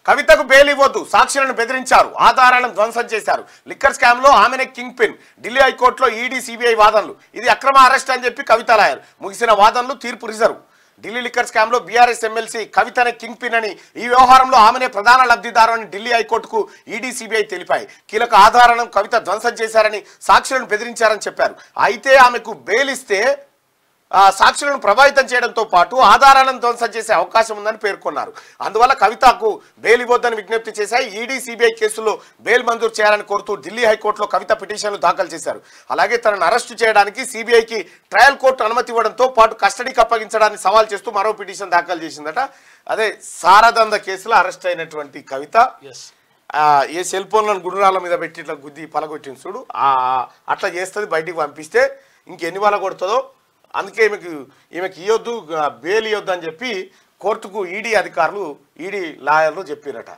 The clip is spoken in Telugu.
కవితకు బెయిల్ ఇవ్వొద్దు, సాక్షులను బెదిరించారు, ఆధారాలను ధ్వంసం చేశారు. లిక్కర్ స్కామ్ లో ఆమెనే కింగ్ పిన్. ఢిల్లీ హైకోర్టులో ఈడీ సిబిఐ వాదనలు. ఇది అక్రమ అరెస్ట్ అని చెప్పి కవిత లాయర్. ముగిసిన వాదనలు, తీర్పు రిజర్వ్. ఢిల్లీ లిక్కర్ స్కామ్ లో బీఆర్ఎస్ ఎమ్మెల్సీ కవితనే కింగ్ పిన్ అని, ఈ వ్యవహారంలో ఆమెనే ప్రధాన లబ్ధిదారు అని ఢిల్లీ హైకోర్టుకు ఈడీ సిబిఐ తెలిపాయి. కీలక ఆధారాలను కవిత ధ్వంసం చేశారని, సాక్షులను బెదిరించారని చెప్పారు. అయితే ఆమెకు బెయిల్ ఇస్తే సాక్షులను ప్రభావితం చేయడంతో పాటు ఆధారాలను ధ్వంసం చేసే అవకాశం ఉందని పేర్కొన్నారు. అందువల్ల కవితకు బెయిల్ ఇవ్వొద్దని విజ్ఞప్తి చేశాయి. ఈడీ సిబిఐ కేసుల్లో బెయిల్ మంజూరు చేయాలని కోరుతూ ఢిల్లీ హైకోర్టులో కవిత పిటిషన్లు దాఖలు చేశారు. అలాగే తనను అరెస్టు చేయడానికి సిబిఐకి ట్రయల్ కోర్టు అనుమతి ఇవ్వడంతో పాటు కస్టడీకి అప్పగించడాన్ని సవాల్ చేస్తూ మరో పిటిషన్ దాఖలు చేసిందట. అదే సారదంద కేసులో అరెస్ట్ అయినటువంటి కవిత ఏ సెల్ ఫోన్లను గుర్రాల మీద పెట్టి ఇట్లా గుద్ది పలగొట్టింది చూడు, అట్లా చేస్తుంది. బయటికి పంపిస్తే ఇంకెన్ని వాళ్ళ కొడుతుందో, అందుకే ఈమెకి ఇవ్వద్దు, బెయిల్ ఇవ్వద్దు అని చెప్పి కోర్టుకు ఈడీ అధికారులు, ఈడీ లాయర్లు చెప్పారట.